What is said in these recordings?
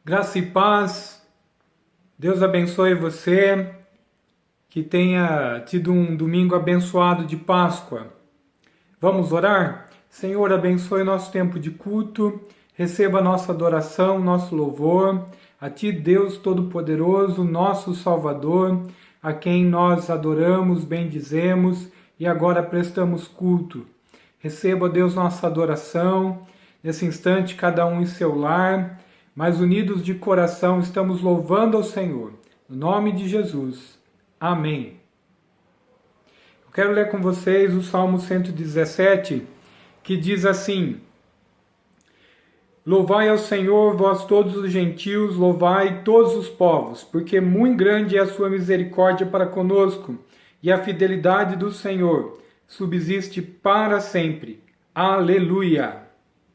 Graça e paz, Deus abençoe você, que tenha tido um domingo abençoado de Páscoa. Vamos orar? Senhor, abençoe nosso tempo de culto, receba nossa adoração, nosso louvor, a Ti, Deus Todo-Poderoso, nosso Salvador, a quem nós adoramos, bendizemos e agora prestamos culto. Receba, Deus, nossa adoração, nesse instante cada um em seu lar, mas unidos de coração estamos louvando ao Senhor. No nome de Jesus. Amém. Eu quero ler com vocês o Salmo 117, que diz assim: Louvai ao Senhor, vós todos os gentios, louvai todos os povos, porque muito grande é a sua misericórdia para conosco, e a fidelidade do Senhor subsiste para sempre. Aleluia!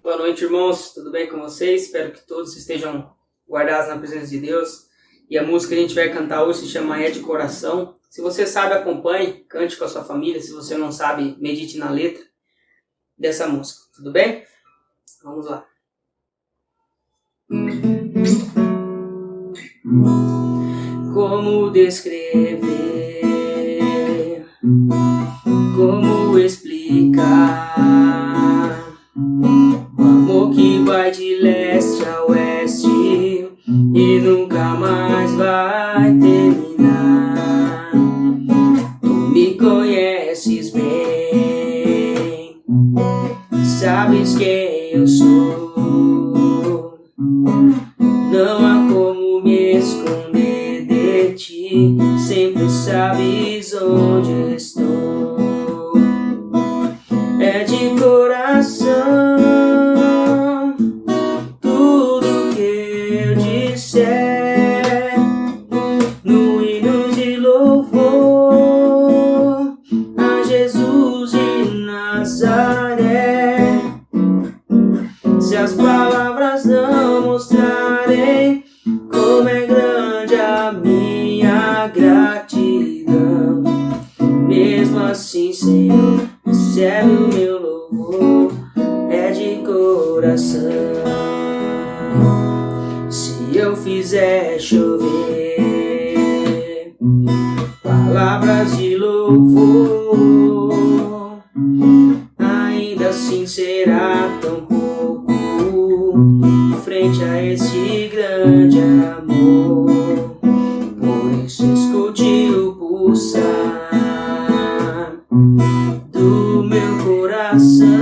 Boa noite, irmãos. Tudo bem com vocês? Espero que todos estejam guardados na presença de Deus. E a música que a gente vai cantar hoje se chama É de Coração. Se você sabe, acompanhe, cante com a sua família. Se você não sabe, medite na letra dessa música. Tudo bem? Vamos lá. Como descrever? Como explicar? O amor que vai de leste a oeste e nunca mais vai terminar. Tu me conheces bem, sabes quem eu sou. Não há como me esconder de ti, sempre sabes onde estou. É de coração tudo que eu disser, no hino de louvor a Jesus de Nazaré. Se as palavras não mostrarem como é grande a minha gratidão, mesmo assim, Senhor, recebe o meu louvor, é de coração. Se eu fizer chover palavras de louvor, ainda assim será tão pouco frente a esse grande amor. Por isso escute o pulsar do meu coração.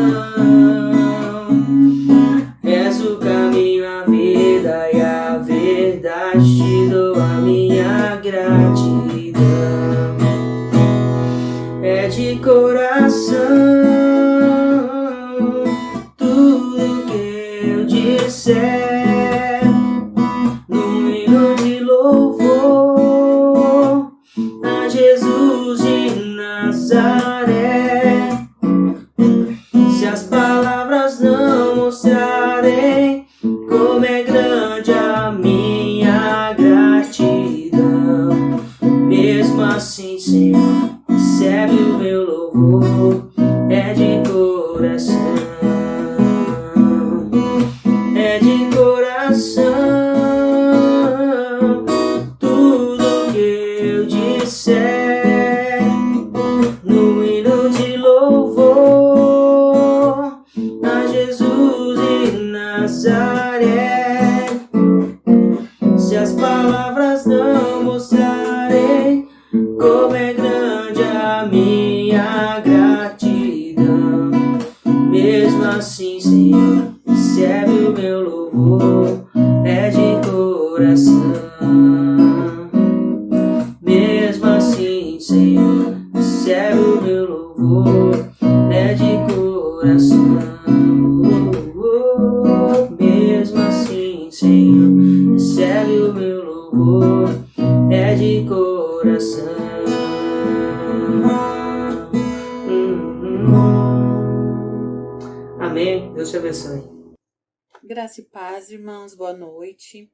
És o caminho, a vida e a verdade, te dou a minha gratidão. É de coração tudo que eu disser, no hino de louvor a Jesus de Nazaré. Se as palavras não mostrarem como é grande a minha gratidão, mesmo assim, Senhor, recebe o meu louvor, é de coração. É de coração tudo que eu disser, no hino de louvor a Jesus de Nazaré. Se as palavras não mostrarem como é grande a minha gratidão, mesmo assim, Senhor, recebe o meu louvor, é de coração. Mesmo assim, Senhor, recebe o meu louvor, é de coração. Mesmo assim, Senhor, recebe o meu louvor, é de coração. Amém. Deus te abençoe. Graça e paz, irmãos, boa noite.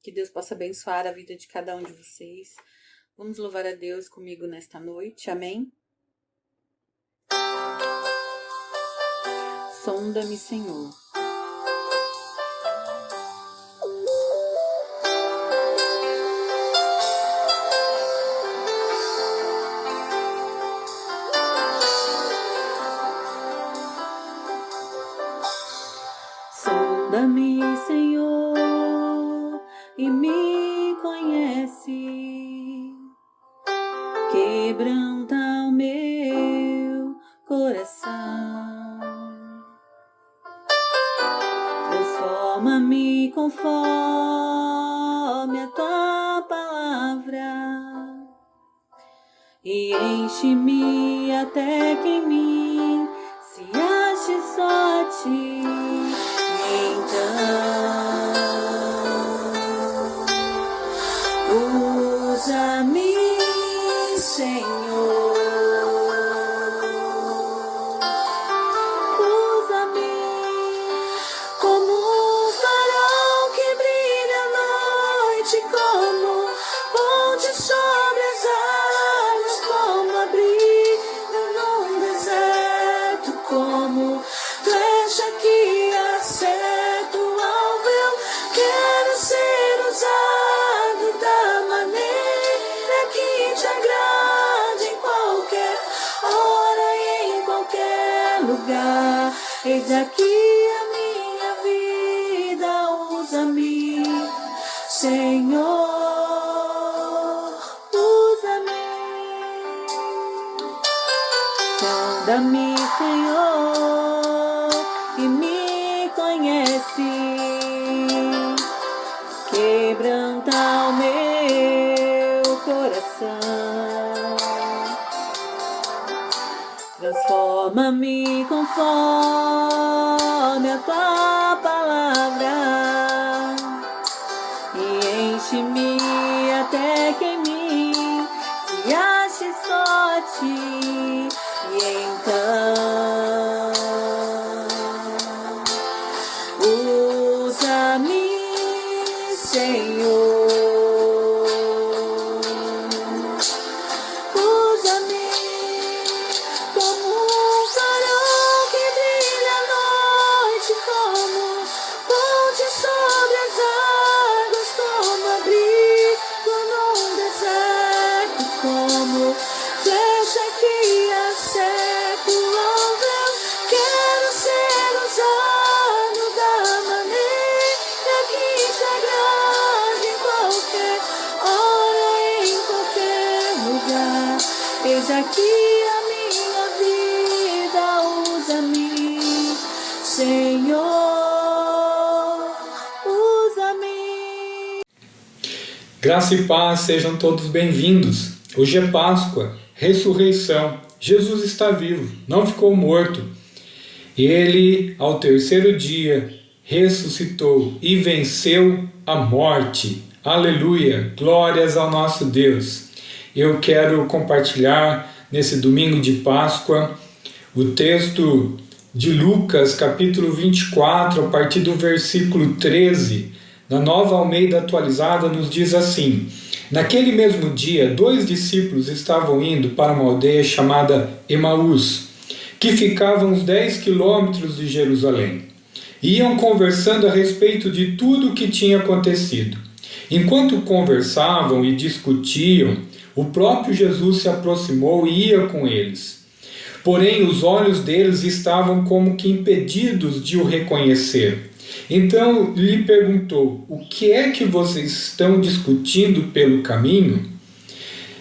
Que Deus possa abençoar a vida de cada um de vocês. Vamos louvar a Deus comigo nesta noite, amém? Sonda-me, Senhor. transforma-me conforme a tua palavra e enche-me até que em mim se ache só a ti. Então, usa-me, Senhor. Usa-me como um farol que brilha à noite, como ponte sobre as águas, como abrigo num deserto, como flecha que acerta o alvo. Eu quero ser usado da maneira que te agrade, em qualquer hora e em qualquer lugar. Eis aqui a minha vida, usa-me, Senhor, usa-me. Sonda-me, Senhor, e me conhece. Quebranta o meu coração. Transforma-me conforme a tua palavra e enche-me até que em mim se ache só a ti. E então, usa-me, Senhor. Usa-me como um farol que brilha à noite, como ponte sobre as águas, como abrigo num deserto, como flecha que acerta o alvo. Eu quero ser usado da maneira que te agrade, em qualquer hora e em qualquer lugar. Eis aqui a minha vida, usa-me, Senhor, usa-me. Graça e paz, sejam todos bem-vindos. Hoje é Páscoa, ressurreição. Jesus está vivo, não ficou morto. Ele, ao terceiro dia, ressuscitou e venceu a morte. Aleluia! Glórias ao nosso Deus. Eu quero compartilhar nesse domingo de Páscoa o texto de Lucas, capítulo 24, a partir do versículo 13. Na Nova Almeida Atualizada nos diz assim: naquele mesmo dia, 2 discípulos estavam indo para uma aldeia chamada Emaús, que ficava a uns 10 quilômetros de Jerusalém. Iam conversando a respeito de tudo o que tinha acontecido. Enquanto conversavam e discutiam, o próprio Jesus se aproximou e ia com eles. Porém, os olhos deles estavam como que impedidos de o reconhecer. Então lhe perguntou: o que é que vocês estão discutindo pelo caminho?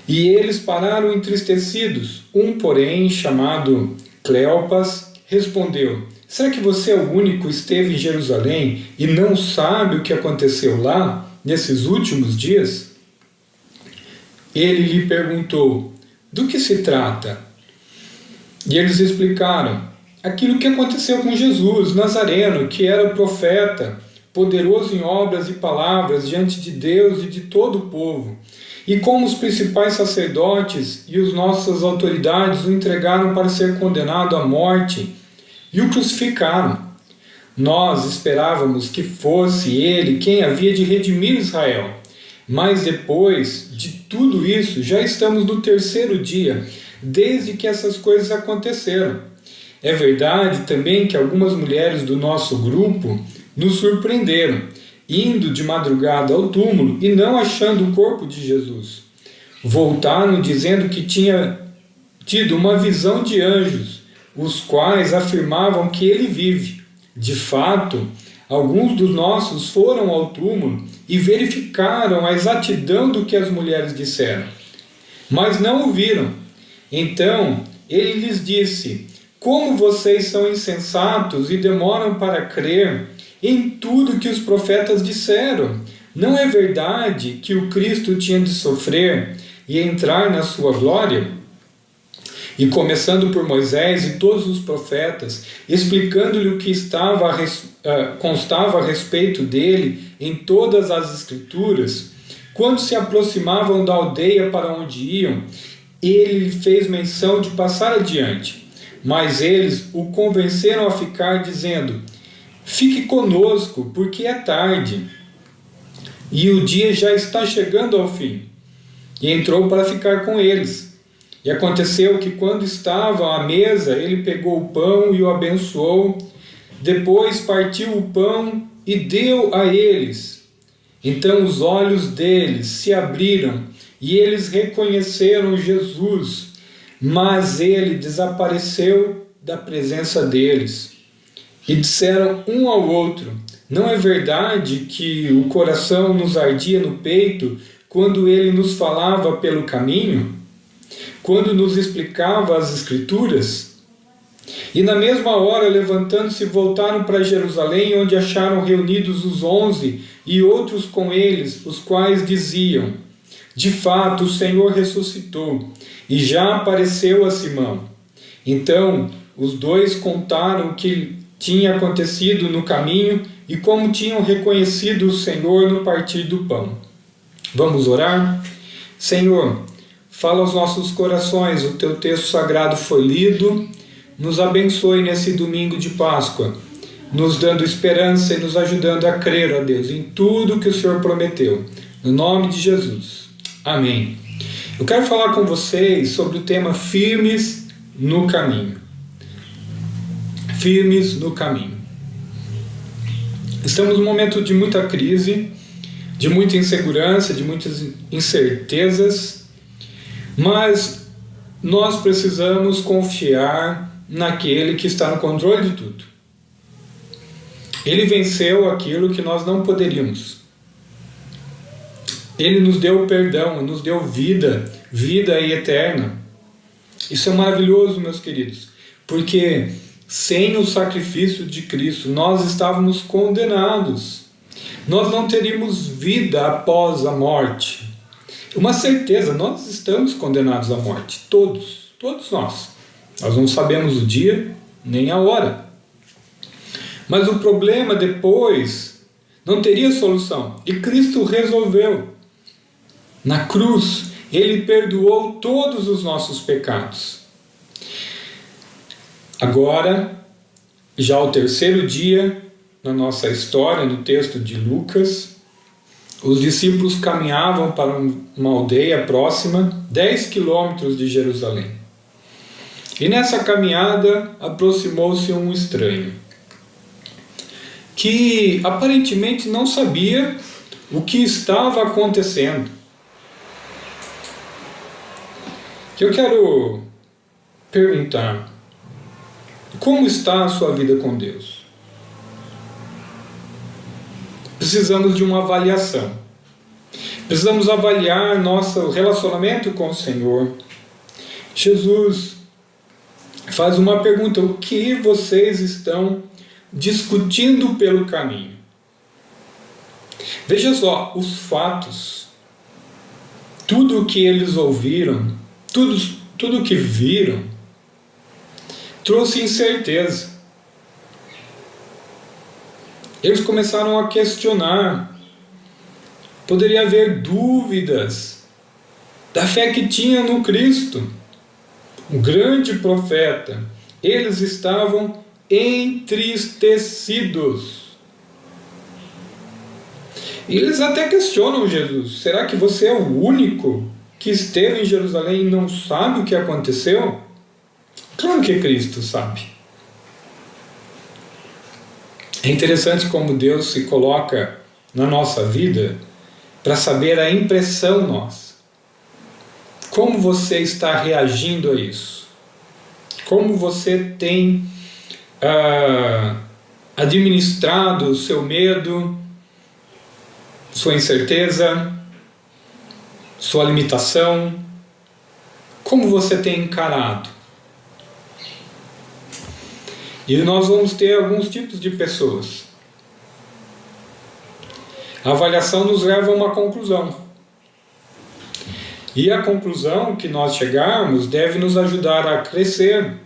E eles pararam entristecidos. Um, porém, chamado Cleopas, respondeu: será que você é o único que esteve em Jerusalém e não sabe o que aconteceu lá, nesses últimos dias? Ele lhe perguntou: do que se trata? E eles explicaram: aquilo que aconteceu com Jesus, Nazareno, que era profeta, poderoso em obras e palavras diante de Deus e de todo o povo. E como os principais sacerdotes e as nossas autoridades o entregaram para ser condenado à morte e o crucificaram. Nós esperávamos que fosse ele quem havia de redimir Israel. Mas depois de tudo isso, já estamos no terceiro dia, desde que essas coisas aconteceram. É verdade também que algumas mulheres do nosso grupo nos surpreenderam, indo de madrugada ao túmulo e não achando o corpo de Jesus. Voltaram dizendo que tinha tido uma visão de anjos, os quais afirmavam que ele vive. De fato, alguns dos nossos foram ao túmulo e verificaram a exatidão do que as mulheres disseram, mas não o viram. Então ele lhes disse: como vocês são insensatos e demoram para crer em tudo que os profetas disseram. Não é verdade que o Cristo tinha de sofrer e entrar na sua glória? E começando por Moisés e todos os profetas, explicando-lhe o que constava a respeito dele em todas as Escrituras, quando se aproximavam da aldeia para onde iam, ele lhe fez menção de passar adiante. Mas eles o convenceram a ficar, dizendo: fique conosco, porque é tarde, e o dia já está chegando ao fim. E entrou para ficar com eles. E aconteceu que, quando estavam à mesa, ele pegou o pão e o abençoou. Depois partiu o pão e deu a eles. Então os olhos deles se abriram e eles reconheceram Jesus, mas ele desapareceu da presença deles. E disseram um ao outro: não é verdade que o coração nos ardia no peito quando ele nos falava pelo caminho? Quando nos explicava as Escrituras? E na mesma hora, levantando-se, voltaram para Jerusalém, onde acharam reunidos os 11 e outros com eles, os quais diziam: de fato, o Senhor ressuscitou e já apareceu a Simão. Então, os dois contaram o que tinha acontecido no caminho e como tinham reconhecido o Senhor no partir do pão. Vamos orar? Senhor, fala aos nossos corações, o teu texto sagrado foi lido, nos abençoe nesse domingo de Páscoa, nos dando esperança e nos ajudando a crer, ó Deus, em tudo que o Senhor prometeu. No nome de Jesus. Amém. Eu quero falar com vocês sobre o tema firmes no caminho. Firmes no caminho. Estamos num momento de muita crise, de muita insegurança, de muitas incertezas, mas nós precisamos confiar naquele que está no controle de tudo. Ele venceu aquilo que nós não poderíamos. Ele nos deu perdão, nos deu vida, vida eterna. Isso é maravilhoso, meus queridos, porque sem o sacrifício de Cristo nós estávamos condenados. Nós não teríamos vida após a morte. Uma certeza, nós estamos condenados à morte, todos nós. Nós não sabemos o dia nem a hora. Mas o problema depois não teria solução. E Cristo resolveu. Na cruz, Ele perdoou todos os nossos pecados. Agora, já ao terceiro dia, na nossa história, no texto de Lucas, os discípulos caminhavam para uma aldeia próxima, 10 quilômetros de Jerusalém. E nessa caminhada aproximou-se um estranho, que aparentemente não sabia o que estava acontecendo. Eu quero perguntar: como está a sua vida com Deus? Precisamos de uma avaliação. Precisamos avaliar nosso relacionamento com o Senhor. Jesus faz uma pergunta: o que vocês estão discutindo pelo caminho? Veja só, os fatos, tudo o que eles ouviram, tudo o que viram, trouxe incerteza. Eles começaram a questionar. Poderia haver dúvidas da fé que tinha no Cristo, um grande profeta. Eles estavam entristecidos. E eles até questionam Jesus: será que você é o único que esteve em Jerusalém e não sabe o que aconteceu? Claro que Cristo sabe. É interessante como Deus se coloca na nossa vida para saber a impressão nossa. Como você está reagindo a isso? Como você tem administrado o seu medo, sua incerteza, sua limitação? Como você tem encarado? E nós vamos ter alguns tipos de pessoas. A avaliação nos leva a uma conclusão. E a conclusão que nós chegarmos deve nos ajudar a crescer,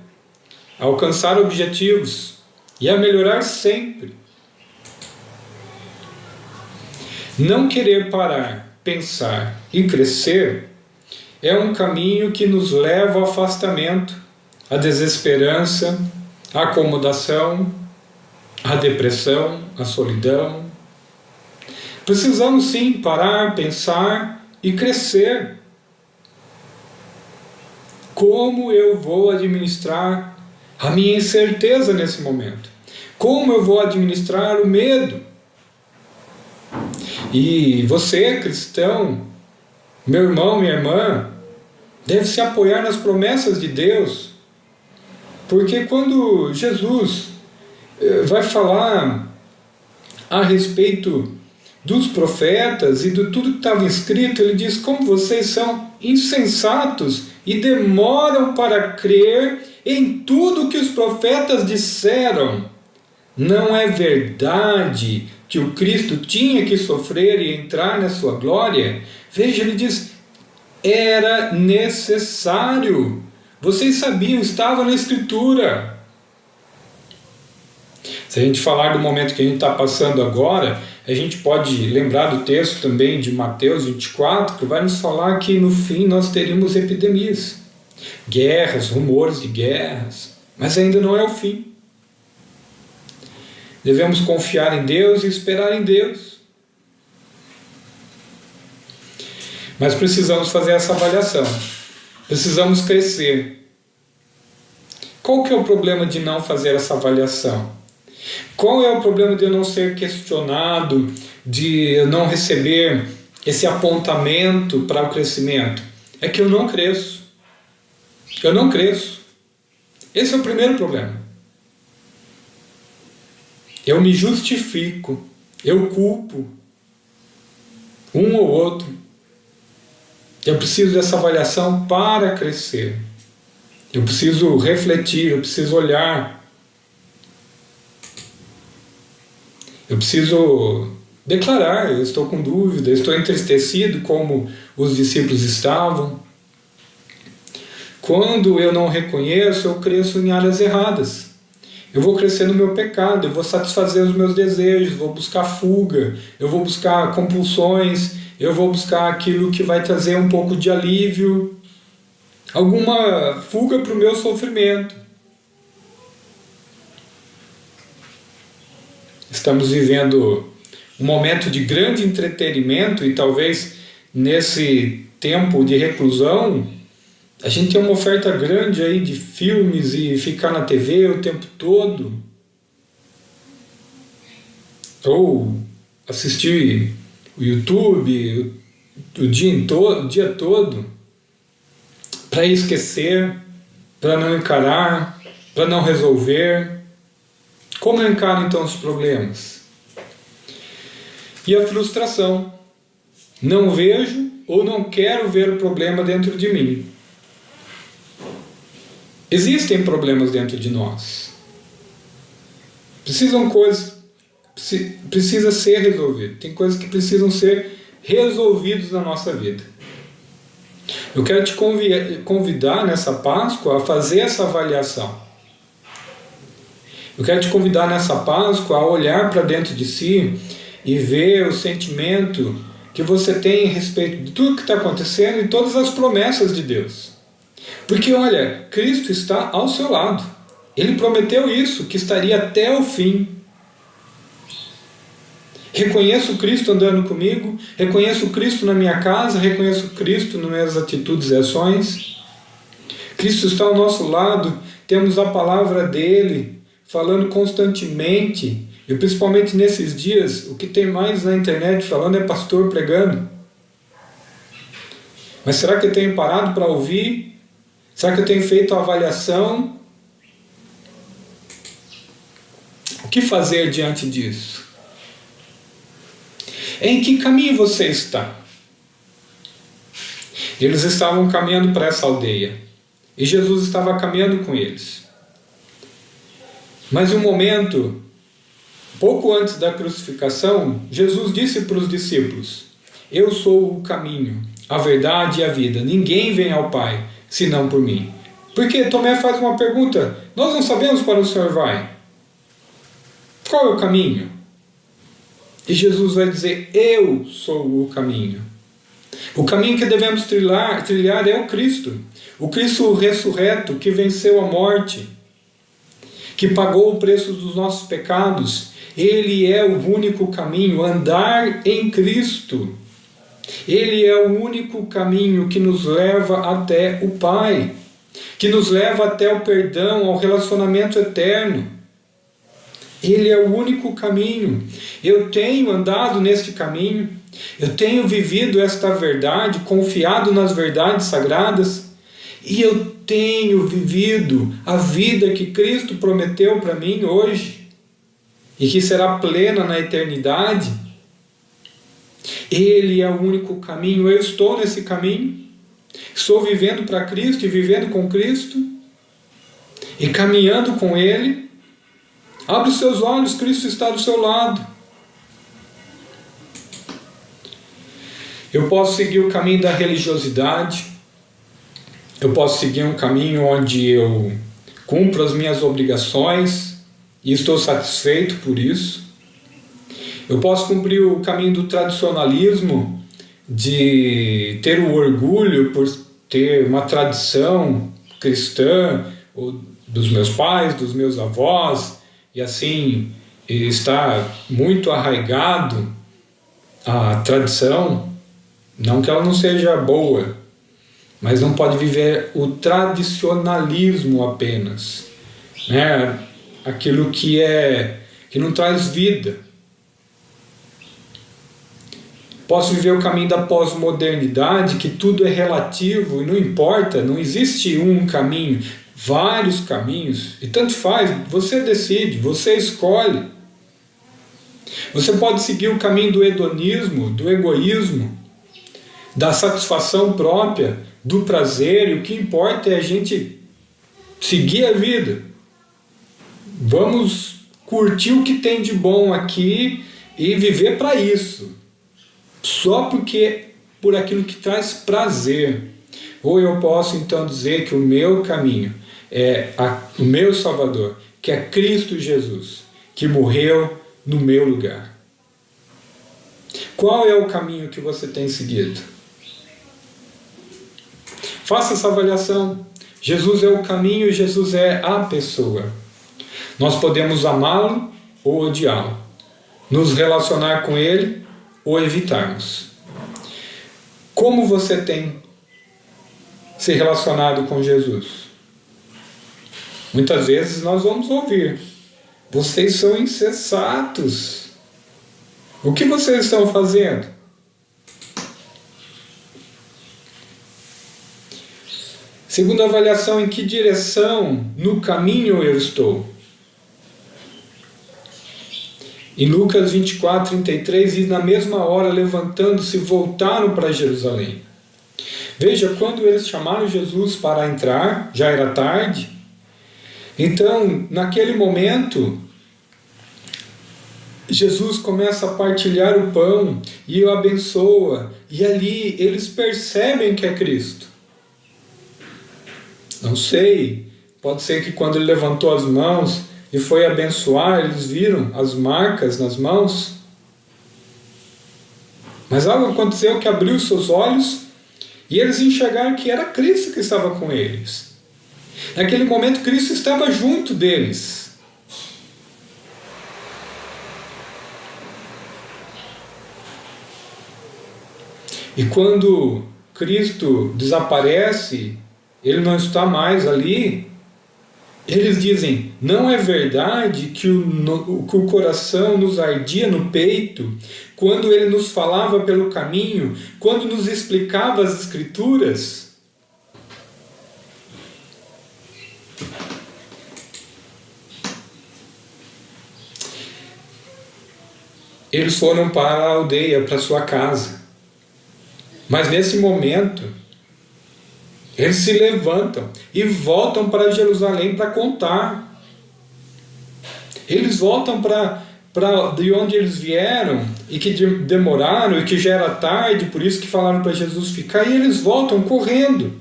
a alcançar objetivos e a melhorar sempre. Não querer parar, pensar e crescer é um caminho que nos leva ao afastamento, à desesperança, à acomodação, à depressão, à solidão. Precisamos sim parar, pensar e crescer. Como eu vou administrar a minha incerteza nesse momento? Como eu vou administrar o medo? E você, cristão, meu irmão, minha irmã, deve se apoiar nas promessas de Deus, porque quando Jesus vai falar a respeito dos profetas e de tudo que estava escrito, ele diz: como vocês são insensatos e demoram para crer em tudo que os profetas disseram. Não é verdade que o Cristo tinha que sofrer e entrar na sua glória? Veja, ele diz: era necessário. Vocês sabiam, estava na Escritura. Se a gente falar do momento que a gente está passando agora, a gente pode lembrar do texto também de Mateus 24, que vai nos falar que no fim nós teríamos epidemias, guerras, rumores de guerras, mas ainda não é o fim. Devemos confiar em Deus e esperar em Deus. Mas precisamos fazer essa avaliação. Precisamos crescer. Qual que é o problema de não fazer essa avaliação? Qual é o problema de eu não ser questionado, de eu não receber esse apontamento para o crescimento? É que eu não cresço. Eu não cresço. Esse é o primeiro problema. Eu me justifico, eu culpo um ou outro. Eu preciso dessa avaliação para crescer. Eu preciso refletir, eu preciso olhar. Eu preciso declarar: eu estou com dúvida, eu estou entristecido como os discípulos estavam. Quando eu não reconheço, eu cresço em áreas erradas. Eu vou crescer no meu pecado, eu vou satisfazer os meus desejos, vou buscar fuga, eu vou buscar compulsões, eu vou buscar aquilo que vai trazer um pouco de alívio, alguma fuga para o meu sofrimento. Estamos vivendo um momento de grande entretenimento e talvez nesse tempo de reclusão a gente tem uma oferta grande aí de filmes e ficar na TV o tempo todo. Ou assistir o YouTube o dia todo para esquecer, para não encarar, para não resolver. Como eu encaro então os problemas? E a frustração. Não vejo ou não quero ver o problema dentro de mim. Existem problemas dentro de nós. Precisa ser resolvido. Tem coisas que precisam ser resolvidas na nossa vida. Eu quero te convidar nessa Páscoa a fazer essa avaliação. Eu quero te convidar nessa Páscoa a olhar para dentro de si e ver o sentimento que você tem a respeito de tudo que está acontecendo e todas as promessas de Deus. Porque olha, Cristo está ao seu lado. Ele prometeu isso, que estaria até o fim. Reconheço Cristo andando comigo, reconheço Cristo na minha casa, reconheço Cristo nas minhas atitudes e ações. Cristo está ao nosso lado, temos a palavra dele falando constantemente, e principalmente nesses dias, o que tem mais na internet falando é pastor pregando. Mas será que eu tenho parado para ouvir? Será que eu tenho feito a avaliação? O que fazer diante disso? Em que caminho você está? Eles estavam caminhando para essa aldeia. E Jesus estava caminhando com eles. Mas um momento, Pouco antes da crucificação, Jesus disse para os discípulos: eu sou o caminho, a verdade e a vida. Ninguém vem ao Pai, senão por mim. Porque Tomé faz uma pergunta: nós não sabemos para onde o Senhor vai. Qual é o caminho? E Jesus vai dizer: eu sou o caminho. O caminho que devemos trilhar é o Cristo. O Cristo ressurreto que venceu a morte, que pagou o preço dos nossos pecados. Ele é o único caminho, andar em Cristo. Ele é o único caminho que nos leva até o Pai, que nos leva até o perdão, ao relacionamento eterno. Ele é o único caminho. Eu tenho andado neste caminho, eu tenho vivido esta verdade, confiado nas verdades sagradas, e eu tenho vivido a vida que Cristo prometeu para mim hoje, e que será plena na eternidade. Ele é o único caminho, eu estou nesse caminho, estou vivendo para Cristo e vivendo com Cristo, e caminhando com Ele. Abre os seus olhos, Cristo está do seu lado. Eu posso seguir o caminho da religiosidade, eu posso seguir um caminho onde eu cumpro as minhas obrigações e estou satisfeito por isso. Eu posso cumprir o caminho do tradicionalismo, de ter o orgulho por ter uma tradição cristã, ou dos meus pais, dos meus avós, e assim estar muito arraigado à tradição. Não que ela não seja boa, mas não pode viver o tradicionalismo apenas, né? Aquilo que não traz vida. Posso viver o caminho da pós-modernidade, que tudo é relativo e não importa, não existe um caminho, vários caminhos, e tanto faz, você decide, você escolhe. Você pode seguir o caminho do hedonismo, do egoísmo, da satisfação própria, do prazer, e o que importa é a gente seguir a vida. Vamos curtir o que tem de bom aqui e viver para isso, só por aquilo que traz prazer. Ou eu posso então dizer que o meu caminho é o meu Salvador, que é Cristo Jesus, que morreu no meu lugar. Qual é o caminho que você tem seguido? Faça essa avaliação. Jesus é o caminho e Jesus é a pessoa. Nós podemos amá-lo ou odiá-lo, nos relacionar com ele ou evitarmos. Como você tem se relacionado com Jesus? Muitas vezes nós vamos ouvir: vocês são insensatos. O que vocês estão fazendo? Segunda avaliação: em que direção no caminho eu estou? Em Lucas 24:33 diz: na mesma hora, levantando-se, voltaram para Jerusalém. Veja, quando eles chamaram Jesus para entrar, já era tarde. Então, naquele momento, Jesus começa a partilhar o pão e o abençoa, e ali eles percebem que é Cristo. Não sei, pode ser que quando ele levantou as mãos e foi abençoar, eles viram as marcas nas mãos. Mas algo aconteceu que abriu seus olhos e eles enxergaram que era Cristo que estava com eles. Naquele momento, Cristo estava junto deles. E quando Cristo desaparece, ele não está mais ali, eles dizem: não é verdade que o coração nos ardia no peito quando ele nos falava pelo caminho, quando nos explicava as Escrituras? Eles foram para a aldeia, para sua casa. Mas nesse momento, eles se levantam e voltam para Jerusalém para contar. Eles voltam para de onde eles vieram e que demoraram e que já era tarde, por isso que falaram para Jesus ficar, e eles voltam correndo.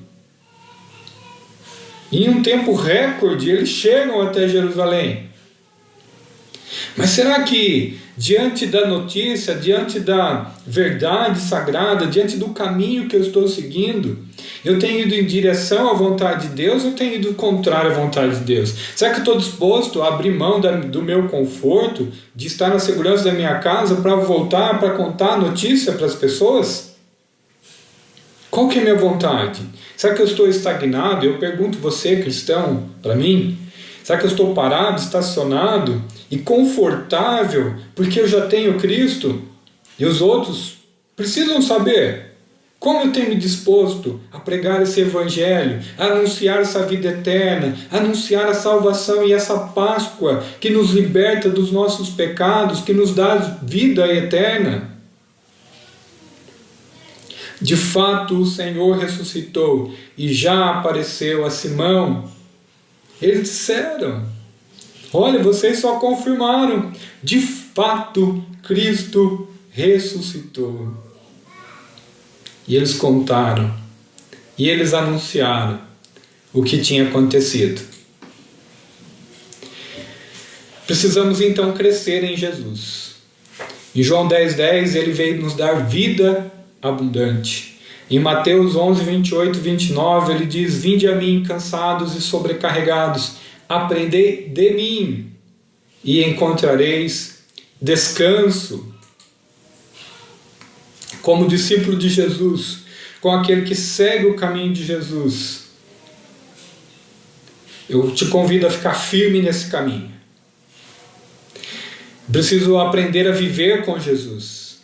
Em um tempo recorde, eles chegam até Jerusalém. Mas será que, diante da notícia, diante da verdade sagrada, diante do caminho que eu estou seguindo, eu tenho ido em direção à vontade de Deus ou eu tenho ido contrário à vontade de Deus? Será que eu estou disposto a abrir mão do meu conforto, de estar na segurança da minha casa para voltar, para contar a notícia para as pessoas? Qual que é a minha vontade? Será que eu estou estagnado? Eu pergunto você, cristão, para mim. Será que eu estou parado, estacionado e confortável porque eu já tenho Cristo? E os outros precisam saber como eu tenho me disposto a pregar esse evangelho, a anunciar essa vida eterna, a anunciar a salvação e essa Páscoa que nos liberta dos nossos pecados, que nos dá vida eterna. De fato, o Senhor ressuscitou e já apareceu a Simão. Eles disseram: olha, vocês só confirmaram. De fato, Cristo ressuscitou. E eles contaram. E eles anunciaram o que tinha acontecido. Precisamos então crescer em Jesus. Em João 10,10 ele veio nos dar vida abundante. Em Mateus 11, 28 e 29 ele diz: vinde a mim cansados e sobrecarregados, aprendei de mim e encontrareis descanso. Como discípulo de Jesus, com aquele que segue o caminho de Jesus, eu te convido a ficar firme nesse caminho. Preciso aprender a viver com Jesus.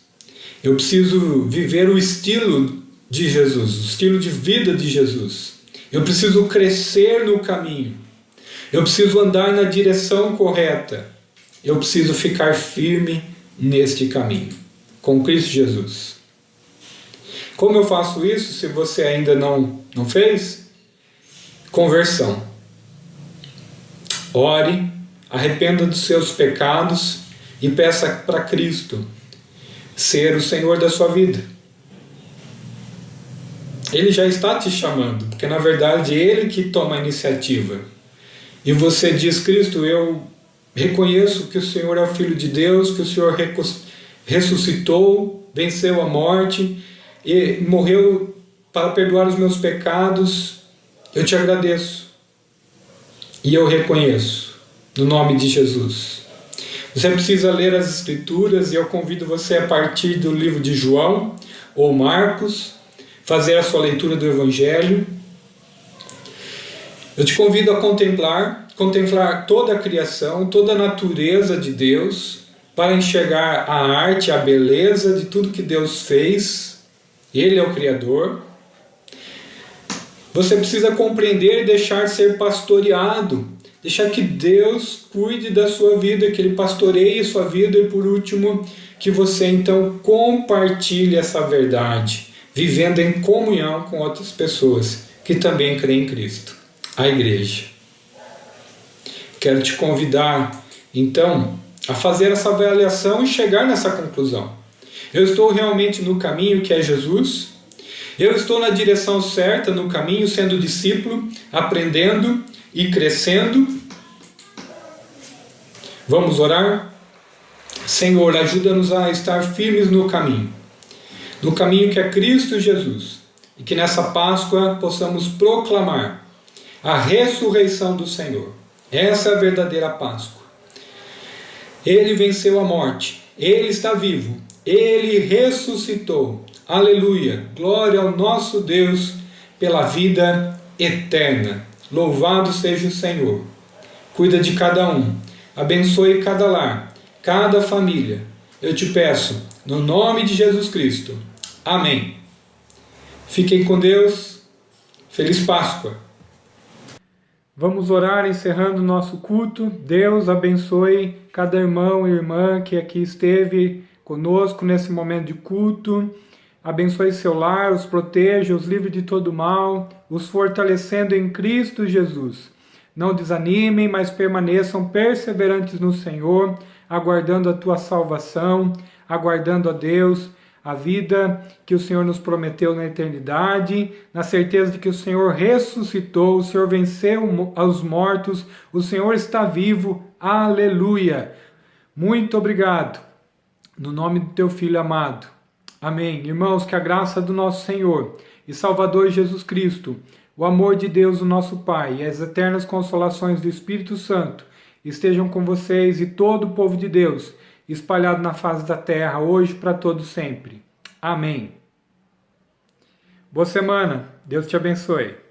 Eu preciso viver o estilo de Jesus, o estilo de vida de Jesus. Eu preciso crescer no caminho. Eu preciso andar na direção correta. Eu preciso ficar firme neste caminho, com Cristo Jesus. Como eu faço isso, se você ainda não fez? Conversão. Ore, arrependa dos seus pecados e peça para Cristo ser o Senhor da sua vida. Ele já está te chamando, porque na verdade é Ele que toma a iniciativa. E você diz: Cristo, eu reconheço que o Senhor é o Filho de Deus, que o Senhor ressuscitou, venceu a morte e morreu para perdoar os meus pecados. Eu te agradeço e eu reconheço, no nome de Jesus. Você precisa ler as Escrituras e eu convido você a partir do livro de João ou Marcos, fazer a sua leitura do Evangelho. Eu te convido a contemplar toda a criação, toda a natureza de Deus, para enxergar a arte, a beleza de tudo que Deus fez. Ele é o Criador. Você precisa compreender e deixar ser pastoreado. Deixar que Deus cuide da sua vida, que Ele pastoreie a sua vida e, por último, que você então compartilhe essa verdade, vivendo em comunhão com outras pessoas que também creem em Cristo, a igreja. Quero te convidar, então, a fazer essa avaliação e chegar nessa conclusão. Eu estou realmente no caminho que é Jesus? Eu estou na direção certa, no caminho, sendo discípulo, aprendendo e crescendo? Vamos orar? Senhor, ajuda-nos a estar firmes no caminho que é Cristo Jesus, e que nessa Páscoa possamos proclamar a ressurreição do Senhor. Essa é a verdadeira Páscoa. Ele venceu a morte, Ele está vivo, Ele ressuscitou. Aleluia! Glória ao nosso Deus pela vida eterna. Louvado seja o Senhor. Cuida de cada um, abençoe cada lar, cada família. Eu te peço, no nome de Jesus Cristo. Amém. Fiquem com Deus. Feliz Páscoa. Vamos orar encerrando o nosso culto. Deus abençoe cada irmão e irmã que aqui esteve conosco nesse momento de culto. Abençoe seu lar, os proteja, os livre de todo mal, os fortalecendo em Cristo Jesus. Não desanimem, mas permaneçam perseverantes no Senhor, aguardando a tua salvação, aguardando a Deus a vida que o Senhor nos prometeu na eternidade, na certeza de que o Senhor ressuscitou, o Senhor venceu os mortos, o Senhor está vivo, aleluia! Muito obrigado, no nome do teu Filho amado. Amém. Irmãos, que a graça do nosso Senhor e Salvador Jesus Cristo, o amor de Deus, o nosso Pai, e as eternas consolações do Espírito Santo estejam com vocês e todo o povo de Deus, espalhado na face da terra, hoje para todo sempre. Amém. Boa semana. Deus te abençoe.